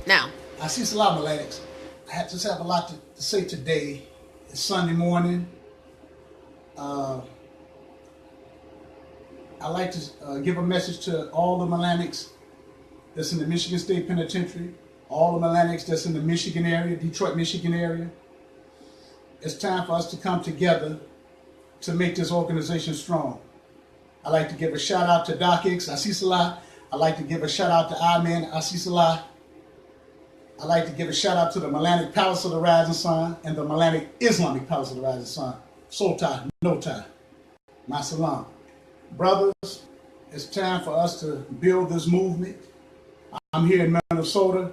Now, I see a lot of Melanics. I just have a lot to say today. It's Sunday morning. I like to give a message to all the Melanics that's in the Michigan State Penitentiary, all the Melanics that's in the Michigan area, Detroit, Michigan area. It's time for us to come together to make this organization strong. I like to give a shout out to Doc X, Asisala. I like to give a shout out to I-Man, Asisala. I like to give a shout out to the Melanic Palace of the Rising Sun and the Melanic Islamic Palace of the Rising Sun. Sultan, no time. My salam. Brothers, it's time for us to build this movement. I'm here in Minnesota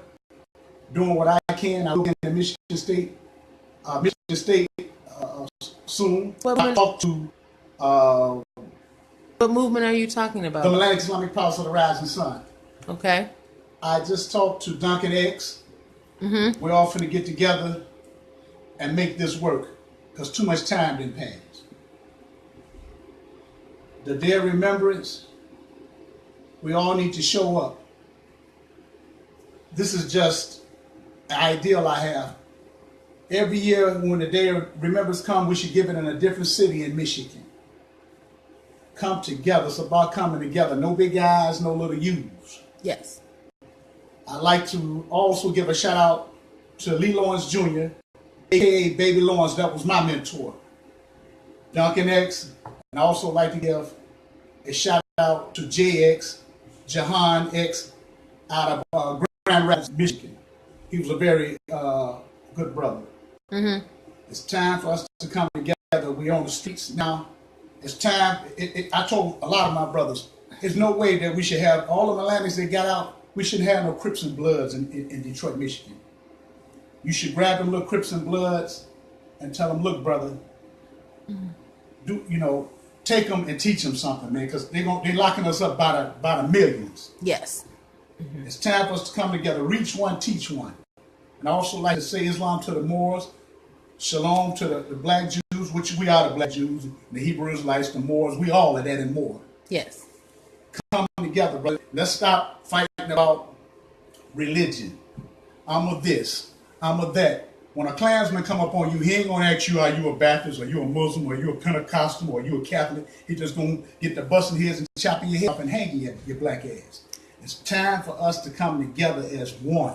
doing what I can. I'll be in Michigan State soon. I talked to what movement are you talking about? The Melanic Islamic Palace of the Rising Sun. Okay. I just talked to Duncan X. We're all finna get together and make this work because too much time didn't pass. The day of remembrance, we all need to show up. This is just an ideal I have. Every year when the day of remembrance comes, we should give it in a different city in Michigan. Come together. It's about coming together. No big eyes, no little U's. Yes. I'd like to also give a shout out to Lee Lawrence Jr., aka Baby Lawrence. That was my mentor. Duncan X. And I also like to give a shout out to JX, Jahan X, out of Grand Rapids, Michigan. He was a very good brother. It's time for us to come together. We're on the streets now. It's time. I told a lot of my brothers, there's no way that we should have all the Melanics that got out. We shouldn't have no Crips and Bloods in Detroit, Michigan. You should grab them little Crips and Bloods and tell them, look, brother, take them and teach them something, man, because they're locking us up by the millions. Yes. It's time for us to come together, reach one, teach one. And I also like to say Islam to the Moors, Shalom to the black Jews, which we are the black Jews, the Hebrew Israelites, the Moors, we all are that and more. Yes. Come together, brother. Let's stop fighting about religion. I'm a this, I'm a that. When a Klansman come up on you, he ain't gonna ask you, are you a Baptist, or you a Muslim, or you a Pentecostal, or you a Catholic. He just gonna get the busting heads and chopping your head off and hanging your black ass. It's time for us to come together as one.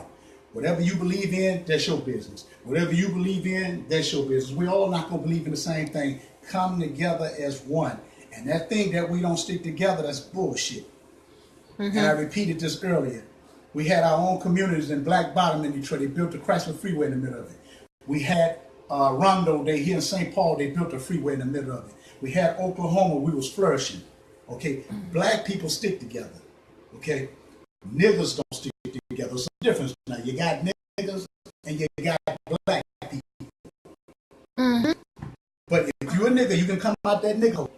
Whatever you believe in, that's your business. Whatever you believe in, that's your business. We all not gonna believe in the same thing. Come together as one. And that thing that we don't stick together, that's bullshit. And I repeated this earlier. We had our own communities in Black Bottom in Detroit. They built the Chrysler Freeway in the middle of it. We had Rondo Day here in St. Paul. They built a freeway in the middle of it. We had Oklahoma. We was flourishing. Okay, black people stick together. Okay, niggas don't stick together. There's a difference now. You got niggas and you got black people. But if you're a nigga, you can come out that nigga,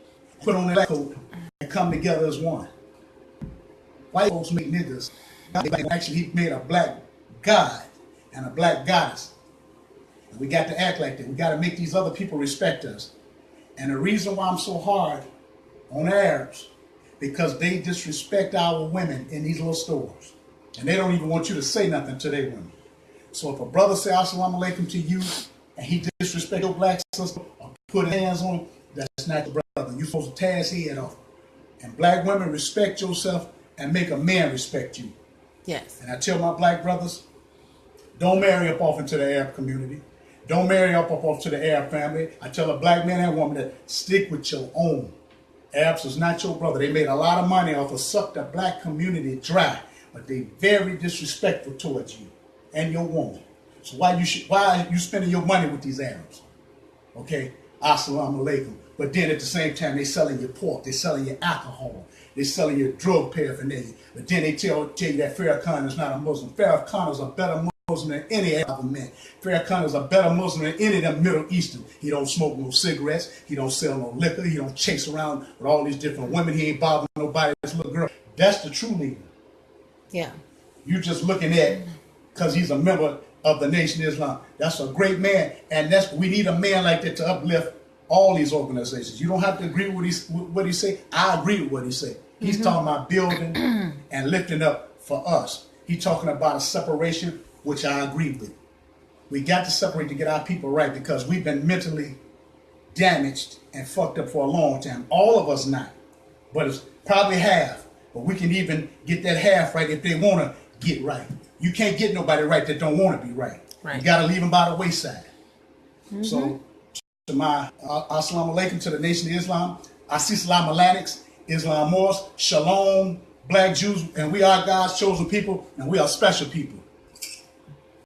put on a black coat, and come together as one. White folks make niggas. Actually, he made a black god and a black goddess. And we got to act like that. We got to make these other people respect us. And the reason why I'm so hard on Arabs, because they disrespect our women in these little stores. And they don't even want you to say nothing to their women. So if a brother say assalamu alaikum to you and he disrespect your black sister or put hands on him, that's not your brother. You're supposed to tear his head off. And black women, respect yourself and make a man respect you. Yes. And I tell my black brothers, don't marry up off into the Arab community. Don't marry up off to the Arab family. I tell a black man and woman that stick with your own. Arabs is not your brother. They made a lot of money off of suck the black community dry, but they very disrespectful towards you and your woman. So why are you spending your money with these Arabs? Okay, assalamu alaikum. But then at the same time, they selling you pork, they selling you alcohol, they selling you drug paraphernalia. But then they tell you that Farrakhan is not a Muslim. Farrakhan is a better Muslim than any Arab man. Farrakhan is a better Muslim than any of them Middle Eastern. He don't smoke no cigarettes. He don't sell no liquor. He don't chase around with all these different women. He ain't bothering nobody. This little girl. That's the true leader. Yeah. You just looking at because he's a member of the Nation of Islam. That's a great man, and we need a man like that to uplift all these organizations. You don't have to agree with what he say. I agree with what he say. He's talking about building and lifting up for us. He talking about a separation, which I agree with. We got to separate to get our people right because we've been mentally damaged and fucked up for a long time. All of us not, but it's probably half. But we can even get that half right if they want to get right. You can't get nobody right that don't want to be right. Right. You got to leave them by the wayside. So, to my assalamu alaikum to the Nation of Islam. I see Salam Melanics, Islam Moors, Shalom, Black Jews, and we are God's chosen people, and we are special people.